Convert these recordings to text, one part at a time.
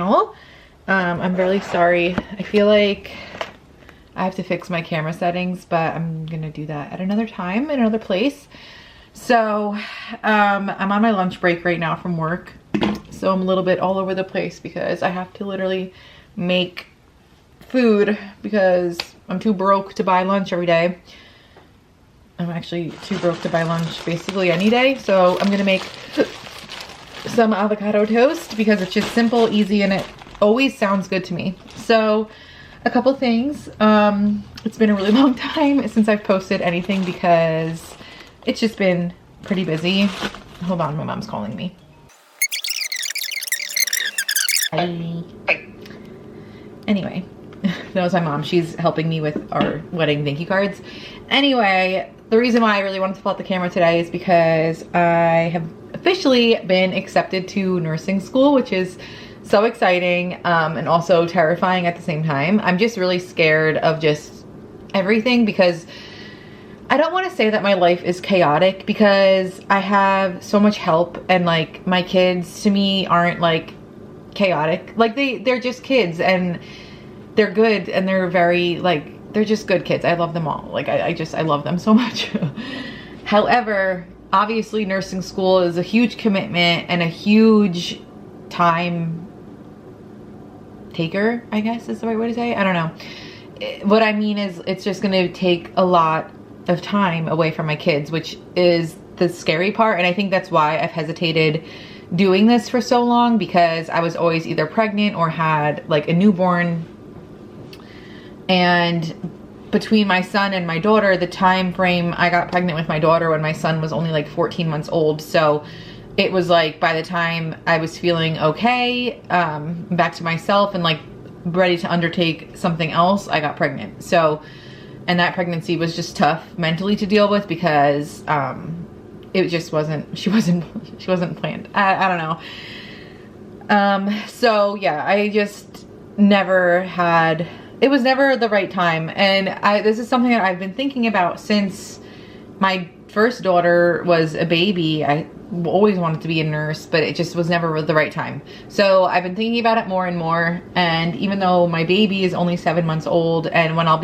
I'm really sorry. I feel like I have to fix my camera settings, but I'm gonna do that at another time in another place. So I'm on my lunch break right now from work, so I'm a little bit all over the place because I have to literally make food because I'm too broke to buy lunch every day. I'm actually too broke to buy lunch basically any day, so I'm gonna make some avocado toast because it's just simple, easy, and it always sounds good to me. So a couple things. It's been a really long time since I've posted anything because it's just been pretty busy. Hold on, my mom's calling me. Hi. Anyway, that was my mom. She's helping me with our wedding thank you cards. Anyway, the reason why I really wanted to pull out the camera today is because I have officially been accepted to nursing school, which is so exciting and also terrifying at the same time. I'm just really scared of just everything because I don't want to say that my life is chaotic because I have so much help, and like my kids to me aren't like chaotic. Like they're just kids and they're good and they're very like, they're just good kids. I love them all. Like I love them so much. However, obviously nursing school is a huge commitment and a huge time taker, I guess is the right way to say it. I don't know. What I mean is it's just going to take a lot of time away from my kids, which is the scary part. And I think that's why I've hesitated doing this for so long, because I was always either pregnant or had like a newborn. And between my son and my daughter, the time frame, I got pregnant with my daughter when my son was only like 14 months old. So it was like by the time I was feeling okay, back to myself and like ready to undertake something else, I got pregnant. So, and that pregnancy was just tough mentally to deal with because it just wasn't, she wasn't planned. I don't know. So yeah, I just never had, it was never the right time. And this is something that I've been thinking about since my first daughter was a baby. I always wanted to be a nurse, but it just was never the right time. So I've been thinking about it more and more. And even though my baby is only 7 months old, and when I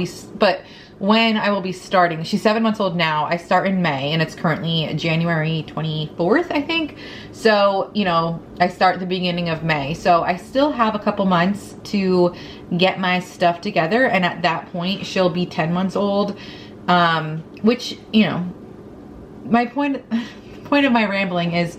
will be starting, she's 7 months old now. I start in May and it's currently January 24th, I think. So, you know, I start at the beginning of May. So I still have a couple months to get my stuff together. And at that point, she'll be 10 months old, which, you know, my point of my rambling is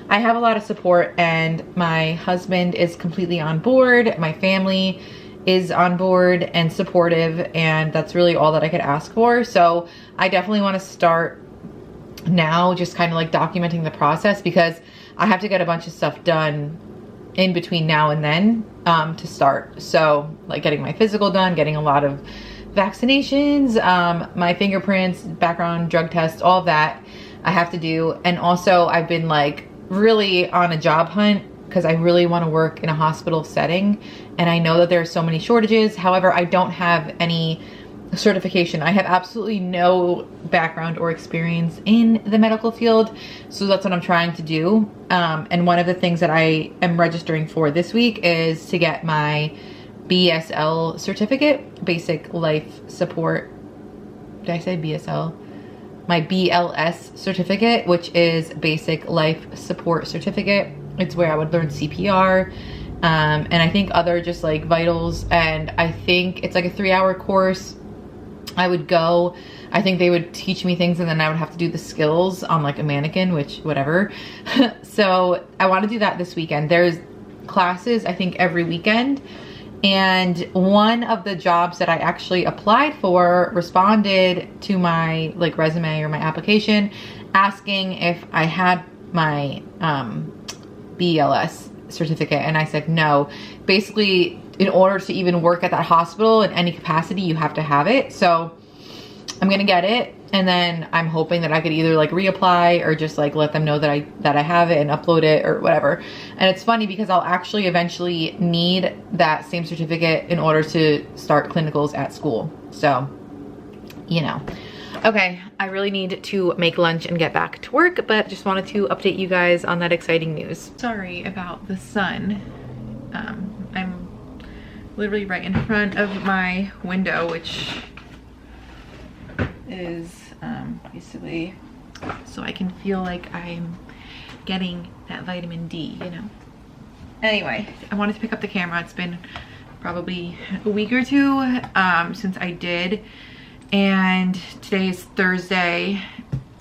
I have a lot of support and my husband is completely on board. My family is on board and supportive, and that's really all that I could ask for. So I definitely want to start now, just kind of like documenting the process, because I have to get a bunch of stuff done in between now and then to start. So like getting my physical done, getting a lot of vaccinations, my fingerprints, background drug tests, all that I have to do. And also I've been like really on a job hunt because I really want to work in a hospital setting. And I know that there are so many shortages. However, I don't have any certification. I have absolutely no background or experience in the medical field. So that's what I'm trying to do. And one of the things that I am registering for this week is to get my BSL certificate, basic life support. Did I say BSL? My BLS certificate, which is basic life support certificate. It's where I would learn CPR, and I think other just like vitals. And I think it's like a 3-hour course. I would go, I think they would teach me things and then I would have to do the skills on like a mannequin, which whatever. So I want to do that this weekend. There's classes, I think, every weekend. And one of the jobs that I actually applied for responded to my like resume or my application asking if I had my BLS certificate, and I said no. Basically, in order to even work at that hospital in any capacity, you have to have it. So I'm gonna get it, and then I'm hoping that I could either like reapply or just like let them know that I have it and upload it or whatever. And it's funny because I'll actually eventually need that same certificate in order to start clinicals at school. So, you know. Okay, I really need to make lunch and get back to work, but just wanted to update you guys on that exciting news. Sorry about the sun. literally right in front of my window, which is basically so I can feel like I'm getting that vitamin D, you know. Anyway, I wanted to pick up the camera. It's been probably a week or two since I did, and today is Thursday,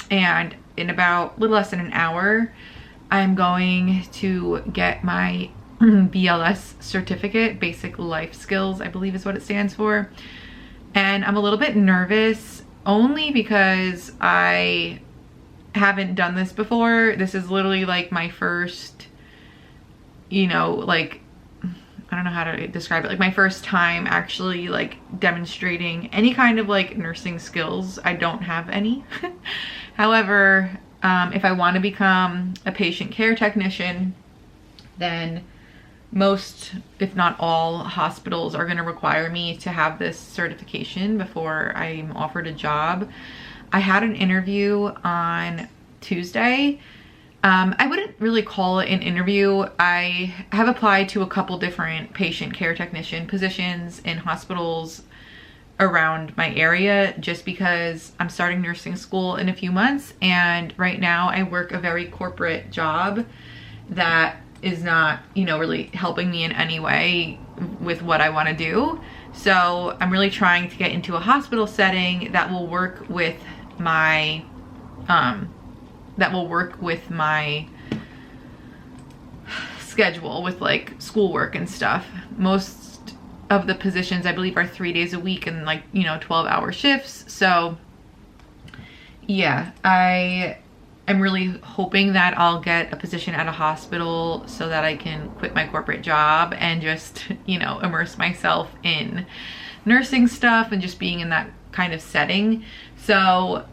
and in about a little less than an hour I'm going to get my BLS certificate, basic life skills I believe is what it stands for. And I'm a little bit nervous only because I haven't done this before. This is literally like my first, you know, like, I don't know how to describe it, like my first time actually like demonstrating any kind of like nursing skills. I don't have any. However, if I want to become a patient care technician, then most, if not all, hospitals are going to require me to have this certification before I'm offered a job. I had an interview on Tuesday. I wouldn't really call it an interview. I have applied to a couple different patient care technician positions in hospitals around my area just because I'm starting nursing school in a few months, and right now I work a very corporate job that is not, you know, really helping me in any way with what I want to do. So I'm really trying to get into a hospital setting that will work with my schedule with like schoolwork and stuff. Most of the positions I believe are 3 days a week and like, you know, 12-hour shifts. So yeah, I'm really hoping that I'll get a position at a hospital so that I can quit my corporate job and just, you know, immerse myself in nursing stuff and just being in that kind of setting. So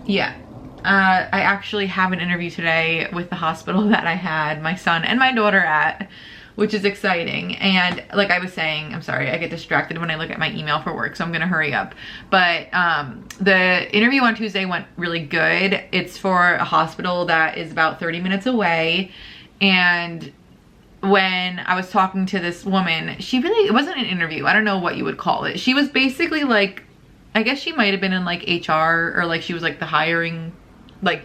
yeah, I actually have an interview today with the hospital that I had my son and my daughter at, which is exciting. And like I was saying, I'm sorry, I get distracted when I look at my email for work, so I'm gonna hurry up. But the interview on Tuesday went really good. It's for a hospital that is about 30 minutes away. And when I was talking to this woman, it wasn't an interview. I don't know what you would call it. She was basically like, I guess she might have been in like HR, or like she was like the hiring, like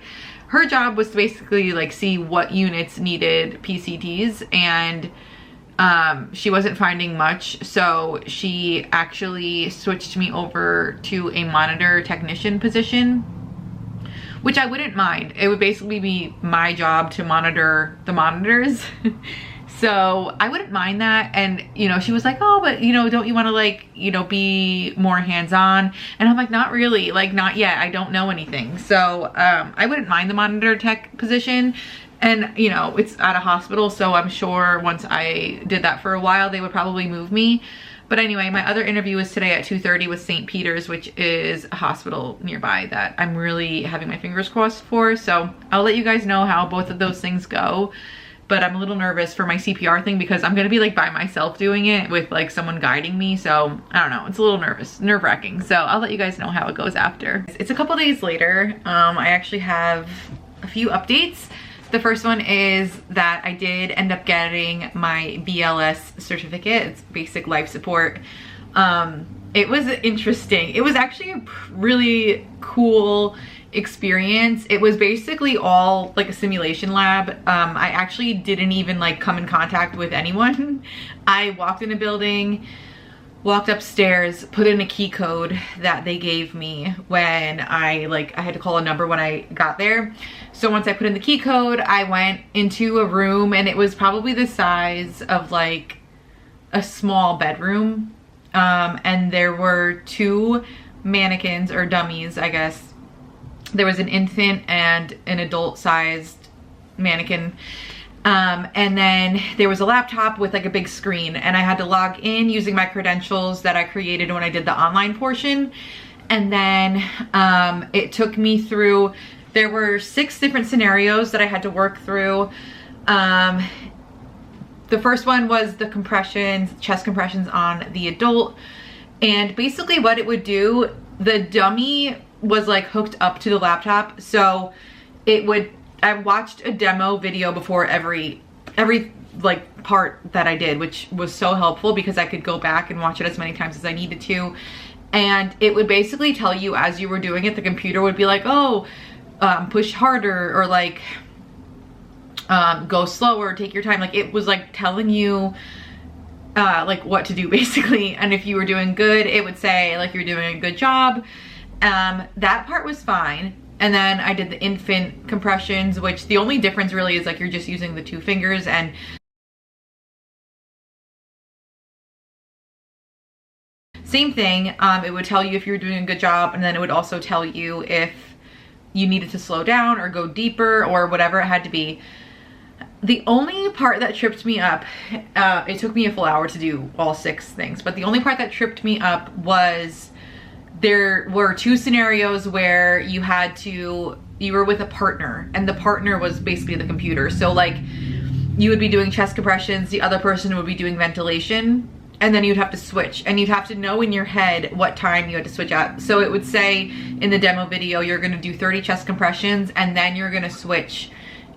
her job was to basically like see what units needed PCTs, and she wasn't finding much. So she actually switched me over to a monitor technician position, which I wouldn't mind. It would basically be my job to monitor the monitors. So I wouldn't mind that. And, you know, she was like, oh, but, you know, don't you want to like, you know, be more hands-on? And I'm like, not really, like, not yet. I don't know anything. So I wouldn't mind the monitor tech position. And, you know, it's at a hospital. So I'm sure once I did that for a while, they would probably move me. But anyway, my other interview is today at 2:30 with St. Peter's, which is a hospital nearby that I'm really having my fingers crossed for. So I'll let you guys know how both of those things go. But I'm a little nervous for my CPR thing because I'm gonna be like by myself doing it with like someone guiding me. So I don't know, it's a little nerve-wracking. So I'll let you guys know how it goes after. It's a couple days later. I actually have a few updates. The first one is that I did end up getting my BLS certificate. It's basic life support. It was interesting. It was actually a really cool experience. It was basically all like a simulation lab. I actually didn't even like come in contact with anyone. I walked in a building, walked upstairs, put in a key code that they gave me when I had to call a number when I got there. So once I put in the key code, I went into a room, and it was probably the size of like a small bedroom. And there were two mannequins, or dummies, I guess. There was an infant and an adult-sized mannequin. And then there was a laptop with like a big screen, and I had to log in using my credentials that I created when I did the online portion. And then it took me through, there were 6 different scenarios that I had to work through. The first one was the compressions, chest compressions on the adult. And basically what it would do, the dummy was like hooked up to the laptop. So it would, I watched a demo video before every like part that I did, which was so helpful because I could go back and watch it as many times as I needed to. And it would basically tell you as you were doing it, the computer would be like, oh, push harder, or like go slower, take your time. Like it was like telling you like what to do basically. And if you were doing good, it would say like you're doing a good job. That part was fine. And then I did the infant compressions, which the only difference really is like you're just using the 2 fingers, and same thing. It would tell you if you were doing a good job, and then it would also tell you if you needed to slow down or go deeper or whatever it had to be. The only part that tripped me up, it took me a full hour to do all 6 things, but the only part that tripped me up was there were 2 scenarios where you were with a partner, and the partner was basically the computer. So like you would be doing chest compressions, the other person would be doing ventilation, and then you'd have to switch, and you'd have to know in your head what time you had to switch at. So it would say in the demo video, you're gonna do 30 chest compressions, and then you're gonna switch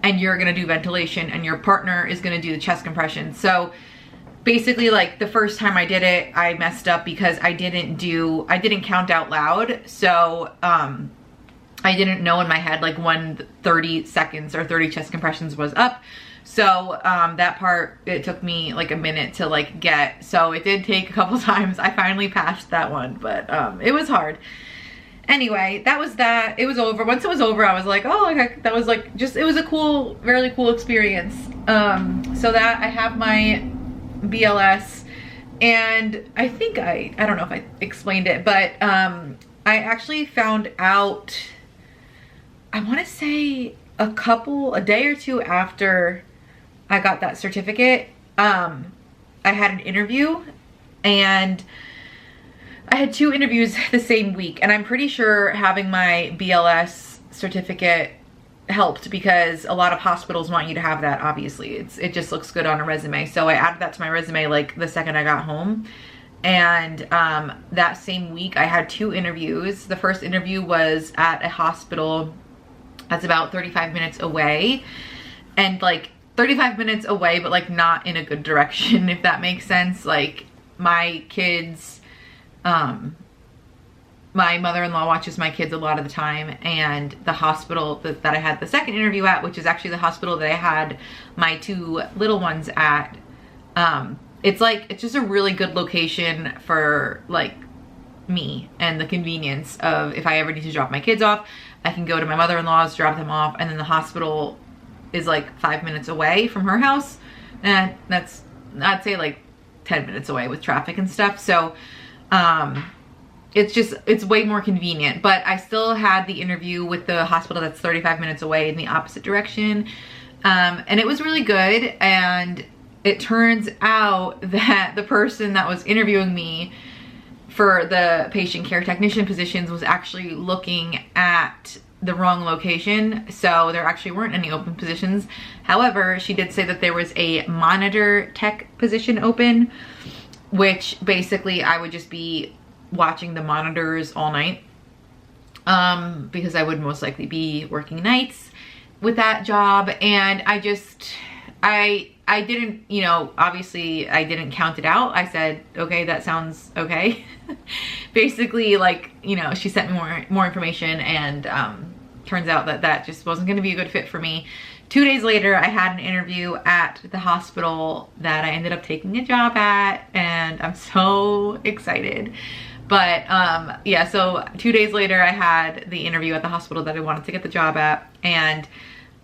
and you're gonna do ventilation, and your partner is gonna do the chest compression. So basically, like the first time I did it, I messed up because I didn't count out loud. So I didn't know in my head like when 30 seconds or 30 chest compressions was up. So that part, it took me like a minute to like get, so it did take a couple times. I finally passed that one, but it was hard. Anyway, that was that. It was over. Once it was over, I was like, oh, okay, that was like just, it was a cool, really cool experience. So that I have my BLS, and I think I don't know if I explained it, but I actually found out, I want to say a day or 2 after I got that certificate, I had an interview, and I had 2 interviews the same week, and I'm pretty sure having my BLS certificate helped because a lot of hospitals want you to have that. Obviously it just looks good on a resume, so I added that to my resume like the second I got home. And that same week I had 2 interviews. The first interview was at a hospital that's about 35 minutes away, and like 35 minutes away, but like not in a good direction, if that makes sense. Like my kids, my mother-in-law watches my kids a lot of the time, and the hospital that I had the second interview at, which is actually the hospital that I had my 2 little ones at, it's just a really good location for like me and the convenience of if I ever need to drop my kids off, I can go to my mother-in-law's, drop them off, and then the hospital is like 5 minutes away from her house, and that's, I'd say like 10 minutes away with traffic and stuff. So it's way more convenient. But I still had the interview with the hospital that's 35 minutes away in the opposite direction, and it was really good. And it turns out that the person that was interviewing me for the patient care technician positions was actually looking at the wrong location, so there actually weren't any open positions. However, she did say that there was a monitor tech position open, which basically I would just be watching the monitors all night, because I would most likely be working nights with that job. And I didn't, you know, obviously I didn't count it out. I said, okay, that sounds okay. Basically, like, you know, she sent me more information, and turns out that just wasn't going to be a good fit for me. 2 days later, I had an interview at the hospital that I ended up taking a job at, and I'm so excited. But yeah, so 2 days later, I had the interview at the hospital that I wanted to get the job at, and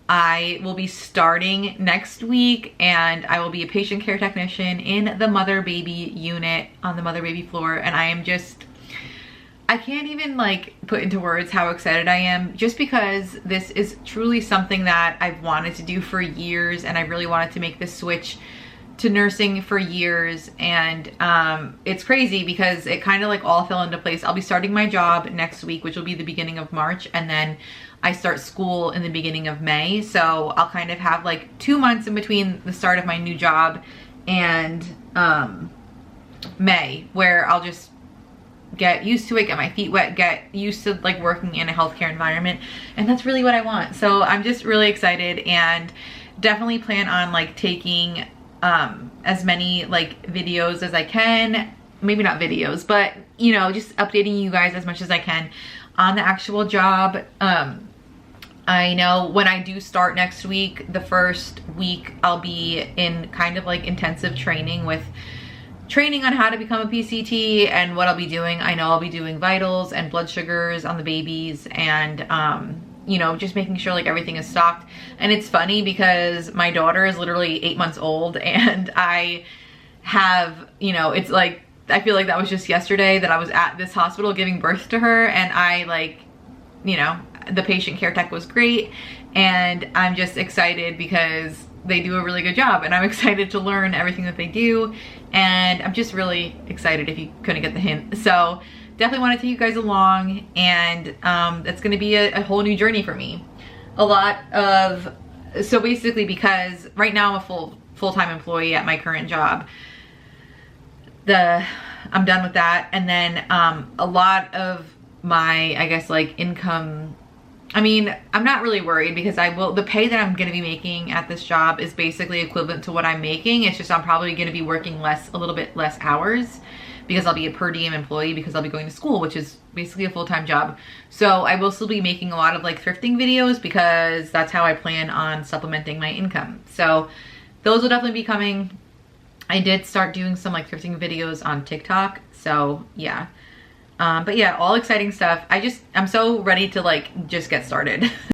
I will be starting next week, and I will be a patient care technician in the mother-baby unit on the mother-baby floor. And I can't even like put into words how excited I am, just because this is truly something that I've wanted to do for years, and I really wanted to make this switch to nursing for years. And it's crazy because it kind of like all fell into place. I'll be starting my job next week, which will be the beginning of March, and then I start school in the beginning of May. So I'll kind of have like 2 months in between the start of my new job and May, where I'll just get used to it, get my feet wet, get used to like working in a healthcare environment. And that's really what I want. So I'm just really excited, and definitely plan on like taking as many like videos as I can. Maybe not videos, but you know, just updating you guys as much as I can on the actual job. I know when I do start next week, the first week I'll be in kind of like intensive training with training on how to become a PCT and what I'll be doing. I know I'll be doing vitals and blood sugars on the babies, and you know, just making sure like everything is stocked. And it's funny because my daughter is literally 8 months old, and I have, you know, it's like, I feel like that was just yesterday that I was at this hospital giving birth to her, and I like, you know, the patient care tech was great, and I'm just excited because they do a really good job, and I'm excited to learn everything that they do, and I'm just really excited if you couldn't get the hint. So definitely want to take you guys along, and it's going to be a whole new journey for me. So basically, because right now I'm a full-time employee at my current job, I'm done with that, and then a lot of my, I guess, like income, I mean, I'm not really worried because the pay that I'm gonna be making at this job is basically equivalent to what I'm making. It's just I'm probably gonna be working a little bit less hours because I'll be a per diem employee because I'll be going to school, which is basically a full-time job. So I will still be making a lot of like thrifting videos because that's how I plan on supplementing my income. So those will definitely be coming. I did start doing some like thrifting videos on TikTok. So yeah. But yeah, all exciting stuff. I'm so ready to like just get started.